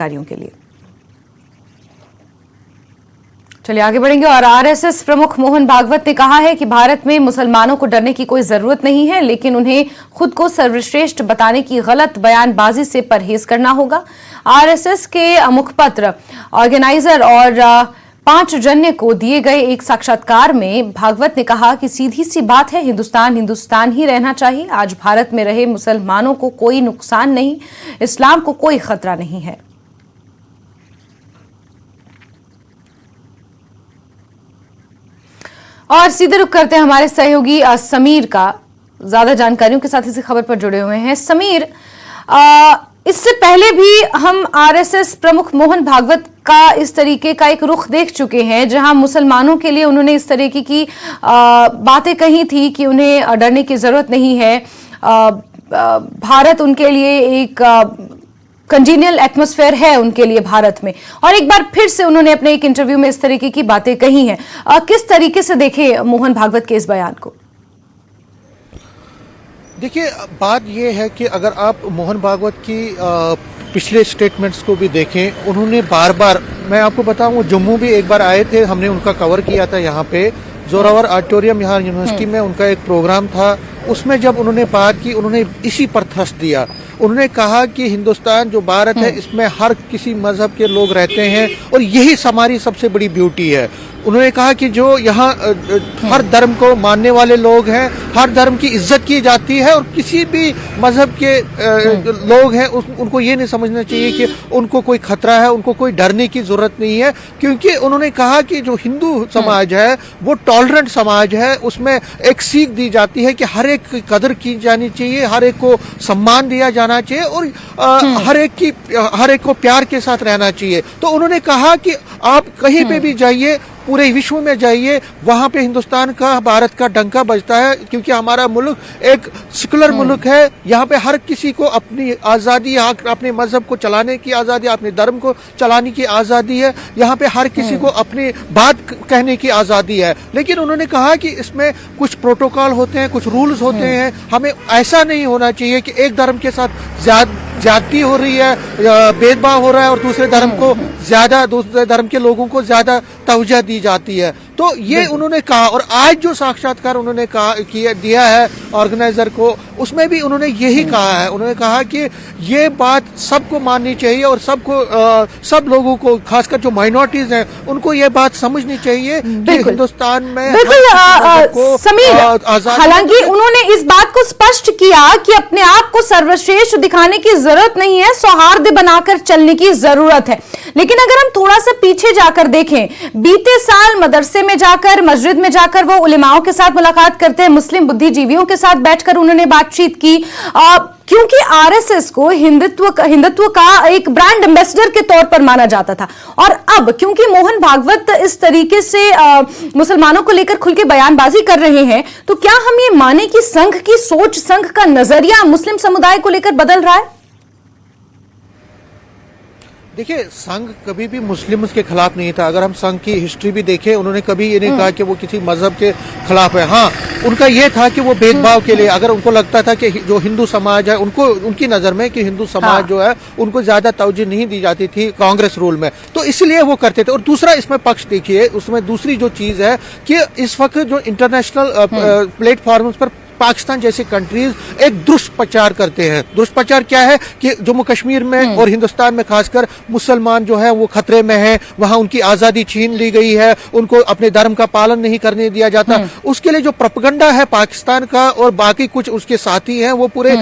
कार्यों के लिए। चलिए आगे बढ़ेंगे और आरएसएस प्रमुख मोहन भागवत ने कहा है कि भारत में मुसलमानों को डरने की कोई जरूरत नहीं है, लेकिन उन्हें खुद को सर्वश्रेष्ठ बताने की गलत बयानबाजी से परहेज करना होगा। आरएसएस के मुखपत्र ऑर्गेनाइजर और पांचजन्य को दिए गए एक साक्षात्कार में भागवत ने कहा कि सीधी सी बात है, हिंदुस्तान हिंदुस्तान ही रहना चाहिए। आज भारत में रहे मुसलमानों को कोई नुकसान नहीं, इस्लाम को कोई खतरा नहीं है। और सीधे रुख करते हैं हमारे सहयोगी समीर का, ज्यादा जानकारियों के साथ इसी खबर पर जुड़े हुए हैं। समीर, इससे पहले भी हम आरएसएस प्रमुख मोहन भागवत का इस तरीके का एक रुख देख चुके हैं, जहां मुसलमानों के लिए उन्होंने इस तरीके की बातें कही थी कि उन्हें डरने की जरूरत नहीं है। भारत उनके लिए एक कंजीनियल एटमॉस्फेयर है उनके लिए भारत में, और एक बार फिर से उन्होंने अपने एक इंटरव्यू में इस तरीके की बातें कही हैं। किस तरीके से देखे मोहन भागवत के इस बयान को? देखिए, बात यह है कि अगर आप मोहन भागवत की पिछले स्टेटमेंट्स को भी देखें, उन्होंने बार बार, मैं आपको बताऊं, जम्मू भी एक बार आए थे, हमने उनका कवर किया था यहाँ पे जोरावर ऑडिटोरियम, यहाँ यूनिवर्सिटी में उनका एक प्रोग्राम था। उसमें जब उन्होंने बात की, उन्होंने इसी पर थ्रस्ट दिया। उन्होंने कहा कि हिंदुस्तान जो भारत है, इसमें हर किसी मजहब के लोग रहते हैं और यही हमारी सबसे बड़ी ब्यूटी है। उन्होंने कहा कि जो यहाँ हर धर्म को मानने वाले लोग हैं, हर धर्म की इज्जत की जाती है और किसी भी मजहब के लोग हैं उनको ये नहीं समझना चाहिए कि उनको कोई खतरा है, उनको कोई डरने की जरूरत नहीं है। क्योंकि उन्होंने कहा कि जो हिंदू समाज है वो टॉलरेंट समाज है, उसमें एक सीख दी जाती है कि हर एक की कदर की जानी चाहिए, हर एक को सम्मान दिया जाना चाहिए और हर एक को प्यार के साथ रहना चाहिए। तो उन्होंने कहा कि आप कहीं पे भी जाइए, पूरे विश्व में जाइए, वहां पे हिंदुस्तान का, भारत का डंका बजता है, क्योंकि हमारा मुल्क एक सेकुलर मुल्क है। यहाँ पे हर किसी को अपनी आज़ादी, अपने मजहब को चलाने की आज़ादी, अपने धर्म को चलाने की आज़ादी है। यहाँ पे हर किसी को अपनी बात कहने की आज़ादी है। लेकिन उन्होंने कहा कि इसमें कुछ प्रोटोकॉल होते हैं, कुछ रूल्स होते हैं। हमें ऐसा नहीं होना चाहिए कि एक धर्म के साथ ज्यादती हो रही है, भेदभाव हो रहा है और दूसरे धर्म के लोगों को ज्यादा तवज्जो दी जाती है। तो ये उन्होंने कहा, और आज जो साक्षात्कार उन्होंने दिया है ऑर्गेनाइजर को, उसमें भी उन्होंने यही कहा है। उन्होंने कहा कि ये बात सबको माननी चाहिए और सब लोगों को, खासकर जो माइनॉरिटीज हैं, उनको ये बात समझनी चाहिए कि हिंदुस्तान में समीर, हालांकि उन्होंने इस बात को स्पष्ट किया कि अपने आप को सर्वश्रेष्ठ दिखाने की जरूरत नहीं है, सौहार्द बनाकर चलने की जरूरत है। लेकिन अगर हम थोड़ा सा पीछे जाकर देखें, बीते साल मदरसे में जाकर, मस्जिद में जाकर वो उलेमाओं के साथ मुलाकात करते हैं, मुस्लिम बुद्धिजीवियों के साथ बैठकर उन्होंने बातचीत की, क्योंकि आरएसएस को हिंदुत्व का एक ब्रांड एम्बेसडर के तौर पर माना जाता था। और अब क्योंकि मोहन भागवत इस तरीके से मुसलमानों को लेकर खुल के बयानबाजी कर रहे हैं, तो क्या हम ये माने कि संघ की सोच, संघ का नजरिया मुस्लिम समुदाय को लेकर बदल रहा है? देखिए, संघ कभी भी मुस्लिम्स के खिलाफ नहीं था। अगर हम संघ की हिस्ट्री भी देखें, उन्होंने कभी ये नहीं कहा कि वो किसी मजहब के खिलाफ है। हाँ, उनका ये था कि वो भेदभाव के लिए, अगर उनको लगता था कि जो हिंदू समाज है, उनकी नजर में कि हिंदू समाज जो है उनको ज्यादा तवज्जो नहीं दी जाती थी कांग्रेस रूल में, तो इसलिए वो करते थे। और दूसरा इसमें पक्ष देखिए, उसमें दूसरी जो चीज है कि इस वक्त जो इंटरनेशनल प्लेटफॉर्म्स पर पाकिस्तान जैसी कंट्रीज एक दुष्प्रचार करते हैं। दुष्प्रचार क्या है कि जम्मू कश्मीर में और हिंदुस्तान में खासकर मुसलमान जो है वो खतरे में हैं, वहां उनकी आजादी छीन ली गई है, उनको अपने धर्म का पालन नहीं करने दिया जाता। उसके लिए जो प्रोपेगेंडा है पाकिस्तान का और बाकी कुछ उसके साथी हैं, वो पूरे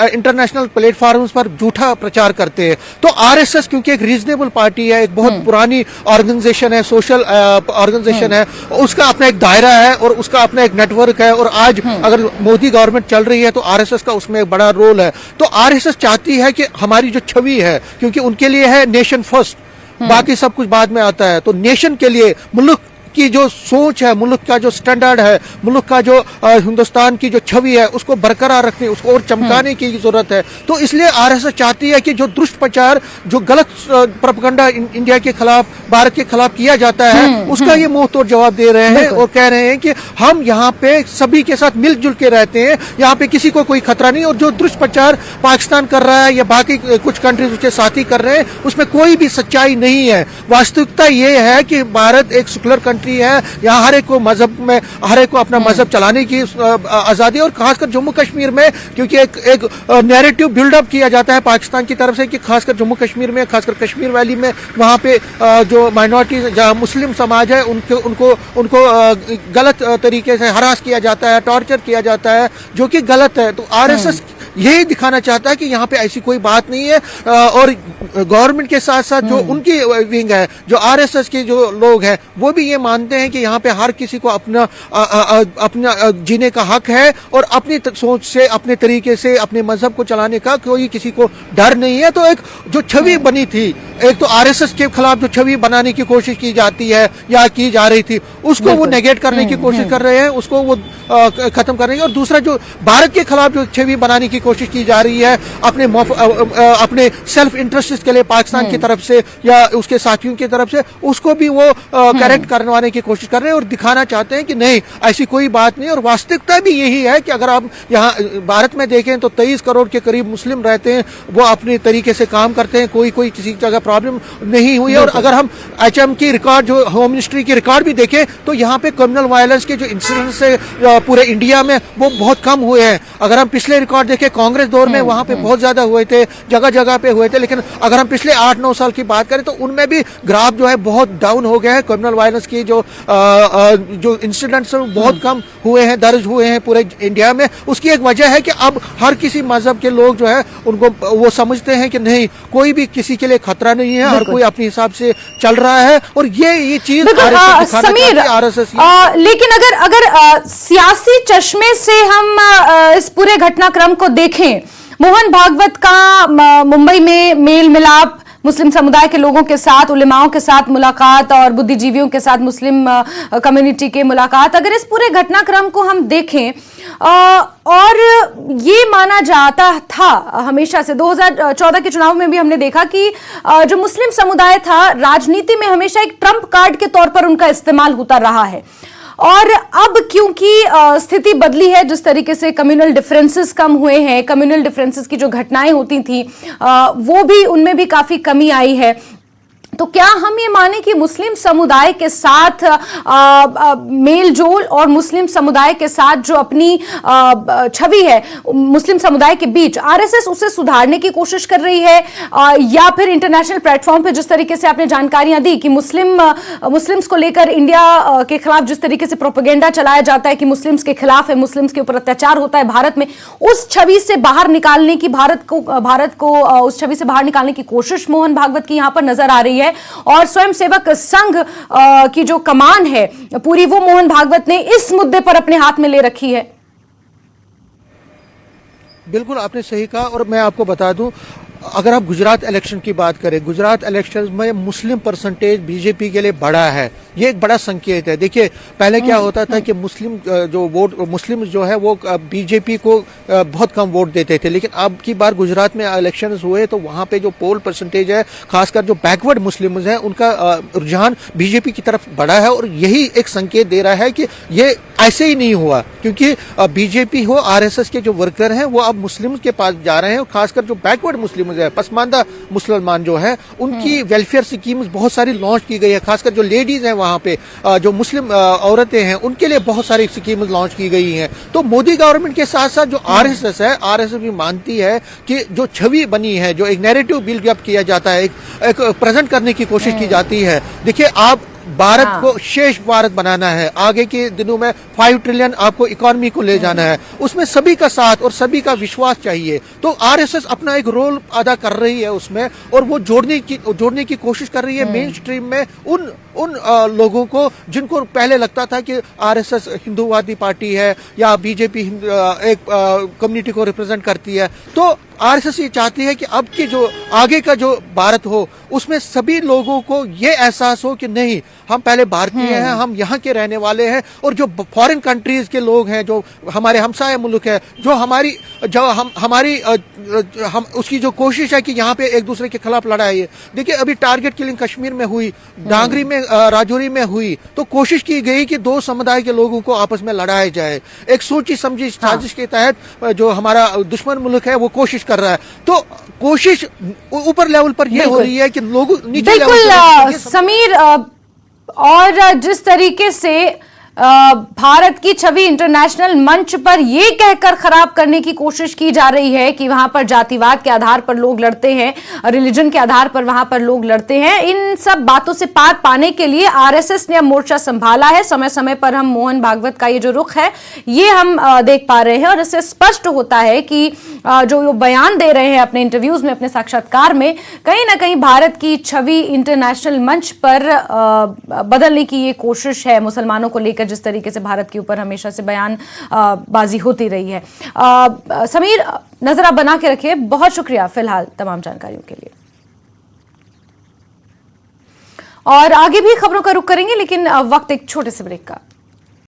इंटरनेशनल प्लेटफॉर्म्स पर झूठा प्रचार करते हैं। तो आरएसएस क्योंकि एक रीजनेबल पार्टी है, एक बहुत पुरानी ऑर्गेनाइजेशन है, सोशल ऑर्गेनाइजेशन है, उसका अपना एक दायरा है और उसका अपना एक नेटवर्क है। और आज अगर मोदी गवर्नमेंट चल रही है तो आरएसएस का उसमें एक बड़ा रोल है। तो आरएसएस चाहती है कि हमारी जो छवि है, क्योंकि उनके लिए है नेशन फर्स्ट, बाकी सब कुछ बाद में आता है, तो नेशन के लिए, मुल्क की जो सोच है, मुल्क का जो स्टैंडर्ड है, मुल्क का जो हिंदुस्तान की जो छवि है, उसको बरकरार रखने, उसको और चमकाने की जरूरत है। तो इसलिए आरएसएस चाहती है कि जो दुष्ट प्रचार, जो गलत प्रोपेगेंडा इंडिया के खिलाफ, भारत के खिलाफ किया जाता है, उसका ये मुंह तोड़ जवाब दे रहे हैं और कह रहे हैं कि हम यहाँ पे सभी के साथ मिलजुल के रहते हैं, यहाँ पे किसी को कोई खतरा नहीं। और जो दुष्ट प्रचार पाकिस्तान कर रहा है या बाकी कुछ कंट्रीज उसके साथी कर रहे हैं, उसमें कोई भी सच्चाई नहीं है। वास्तविकता ये है कि भारत एक सेकुलर कंट्री है, यहाँ हर एक को मजहब में, हर एक को अपना मजहब चलाने की आजादी। और खासकर जम्मू कश्मीर में, क्योंकि एक नैरेटिव बिल्डअप किया जाता है पाकिस्तान की तरफ से कि खासकर जम्मू कश्मीर में, खासकर कश्मीर वैली में, वहाँ पे जो माइनॉरिटी, जहाँ मुस्लिम समाज है, उनको गलत तरीके से हरास किया जाता है, टॉर्चर किया जाता है, जो कि गलत है। तो आरएसएस यही दिखाना चाहता है कि यहाँ पे ऐसी कोई बात नहीं है। और गवर्नमेंट के साथ साथ जो उनकी विंग है, जो आरएसएस के जो लोग हैं, वो भी ये मानते हैं कि यहाँ पे हर किसी को अपना जीने का हक है और अपनी सोच से, अपने तरीके से अपने मजहब को चलाने का कोई किसी को डर नहीं है। तो एक जो छवि बनी थी, एक तो आरएसएस के खिलाफ जो छवि बनाने की कोशिश की जाती है या की जा रही थी, उसको वो नेगेट करने की कोशिश कर रहे हैं, उसको वो खत्म कर रहे हैं। और दूसरा जो भारत के खिलाफ जो छवि बनाने की कोशिश की जा रही है अपने सेल्फ इंटरेस्ट के लिए पाकिस्तान की तरफ से या उसके साथियों की तरफ से, उसको भी वो करेक्ट करवाने की कोशिश कर रहे हैं और दिखाना चाहते हैं कि नहीं, ऐसी कोई बात नहीं। और वास्तविकता भी यही है कि अगर आप यहाँ भारत में देखें तो 23 करोड़ के करीब मुस्लिम रहते हैं, वो अपने तरीके से काम करते हैं, कोई किसी जगह प्रॉब्लम नहीं हुई है। और अगर हम एचएम की रिकॉर्ड, जो होम मिनिस्ट्री की रिकॉर्ड भी देखें, तो यहाँ पे कम्युनल वायलेंस के जो इंसिडेंट्स है पूरे इंडिया में, वो बहुत कम हुए हैं। अगर हम पिछले रिकॉर्ड देखें, कांग्रेस दौर में वहां पे बहुत ज्यादा हुए थे, जगह जगह पे हुए थे, लेकिन अगर हम पिछले 8-9 साल की बात करें तो उनमें भी ग्राफ जो है बहुत डाउन हो गया है। कम्युनल वायलेंस की जो इंसिडेंट्स बहुत कम हुए हैं, दर्ज हुए हैं पूरे इंडिया में। उसकी एक वजह है कि अब हर किसी मजहब के लोग जो है, उनको वो समझते हैं कि नहीं, कोई भी किसी के लिए खतरा नहीं है, हर कोई अपने हिसाब से चल रहा है। और ये चीज समीर, लेकिन अगर सियासी चश्मे से हम इस पूरे घटनाक्रम को देखें, मोहन भागवत का मुंबई में मेल मिलाप, मुस्लिम समुदाय के लोगों के साथ, उलेमाओं के साथ मुलाकात और बुद्धिजीवियों के साथ मुस्लिम कम्युनिटी के मुलाकात, अगर इस पूरे घटनाक्रम को हम देखें, और ये माना जाता था हमेशा से, 2014 के चुनाव में भी हमने देखा कि जो मुस्लिम समुदाय था, राजनीति में हमेशा एक ट्रम्प कार्ड के तौर पर उनका इस्तेमाल होता रहा है। और अब क्योंकि स्थिति बदली है, जिस तरीके से कम्युनल डिफरेंसेस कम हुए हैं, कम्युनल डिफरेंसेस की जो घटनाएं होती थी वो भी, उनमें भी काफी कमी आई है। तो क्या हम ये माने कि मुस्लिम समुदाय के साथ मेल जोल और मुस्लिम समुदाय के साथ जो अपनी छवि है मुस्लिम समुदाय के बीच, आरएसएस उसे सुधारने की कोशिश कर रही है, या फिर इंटरनेशनल प्लेटफॉर्म पे जिस तरीके से आपने जानकारियां दी कि मुस्लिम्स को लेकर इंडिया के खिलाफ जिस तरीके से प्रोपेगेंडा चलाया जाता है कि मुस्लिम्स के खिलाफ है, मुस्लिम्स के ऊपर अत्याचार होता है भारत में, उस छवि से बाहर निकालने की, भारत को उस छवि से बाहर निकालने की कोशिश मोहन भागवत की यहां पर नजर आ रही है। और स्वयंसेवक संघ की जो कमान है पूरी, वो मोहन भागवत ने इस मुद्दे पर अपने हाथ में ले रखी है। बिल्कुल आपने सही कहा। और मैं आपको बता दूं, अगर आप गुजरात इलेक्शन की बात करें, गुजरात इलेक्शन में मुस्लिम परसेंटेज बीजेपी के लिए बड़ा है, ये एक बड़ा संकेत है। देखिए, पहले क्या होता था कि मुस्लिम जो है वो बीजेपी को बहुत कम वोट देते थे, लेकिन अब की बार गुजरात में इलेक्शन हुए तो वहां पे जो पोल परसेंटेज है, खासकर जो बैकवर्ड मुस्लिम है, उनका रुझान बीजेपी की तरफ बढ़ा है। और यही एक संकेत दे रहा है कि ये ऐसे ही नहीं हुआ, क्योंकि बीजेपी हो, आरएसएस के जो वर्कर हैं वो अब मुस्लिम के पास जा रहे हैं। और खासकर जो बैकवर्ड मुस्लिम है, पसमानदा मुसलमान जो है, उनकी वेलफेयर स्कीम्स बहुत सारी लॉन्च की गई है। खासकर जो लेडीज हैं वहां पे, जो मुस्लिम औरतें हैं, उनके लिए बहुत सारी स्कीम्स लॉन्च की गई हैं। तो मोदी गवर्नमेंट के साथ साथ जो आरएसएस है, आरएसएस भी मानती है कि जो छवि बनी है, जो एक नैरेटिव बिल्डअप किया जाता है, एक प्रेजेंट करने की कोशिश की जाती है। देखिए, आप भारत को शेष भारत बनाना है, आगे के दिनों में 5 ट्रिलियन आपको इकोनॉमी को ले जाना है, उसमें सभी का साथ और सभी का विश्वास चाहिए। तो आरएसएस अपना एक रोल अदा कर रही है उसमें, और वो जोड़ने की कोशिश कर रही है मेन स्ट्रीम में उन लोगों को जिनको पहले लगता था कि आरएसएस हिंदूवादी पार्टी है या बीजेपी एक कम्युनिटी को रिप्रेजेंट करती है। तो आरएसएस ये चाहती है कि अब की जो आगे का जो भारत हो, उसमें सभी लोगों को ये एहसास हो कि नहीं, हम पहले भारतीय हैं, हम यहाँ के रहने वाले हैं, और जो फॉरेन कंट्रीज के लोग हैं, जो हमारे हमसाया मुल्क है, जो हम उसकी जो कोशिश है कि यहाँ पे एक दूसरे के खिलाफ लड़ाई है। देखिए अभी टारगेट किलिंग कश्मीर में हुई, डांगरी में, राजौरी में हुई, तो कोशिश की गई कि दो समुदाय के लोगों को आपस में लड़ाया जाए। एक सोची समझी साजिश के तहत जो हमारा दुश्मन मुल्क है वो कोशिश कर रहा है। तो कोशिश ऊपर लेवल पर यह हो रही है कि लोग नीचे लेवल बिल्कुल समीर, और जिस तरीके से भारत की छवि इंटरनेशनल मंच पर यह कहकर खराब करने की कोशिश की जा रही है कि वहां पर जातिवाद के आधार पर लोग लड़ते हैं, रिलीजन के आधार पर वहां पर लोग लड़ते हैं, इन सब बातों से पार पाने के लिए आरएसएस ने अब मोर्चा संभाला है। समय समय पर हम मोहन भागवत का ये जो रुख है ये हम देख पा रहे हैं, और इससे स्पष्ट होता है कि जो वो बयान दे रहे हैं अपने इंटरव्यूज में, अपने साक्षात्कार में, कहीं ना कहीं भारत की छवि इंटरनेशनल मंच पर बदलने की ये कोशिश है मुसलमानों को लेकर, जिस तरीके से भारत के ऊपर हमेशा से बयान बाजी होती रही है। समीर, नजर आप बना के रखिए। बहुत शुक्रिया फिलहाल तमाम जानकारियों के लिए। और आगे भी खबरों का रुख करेंगे, लेकिन वक्त एक छोटे से ब्रेक का।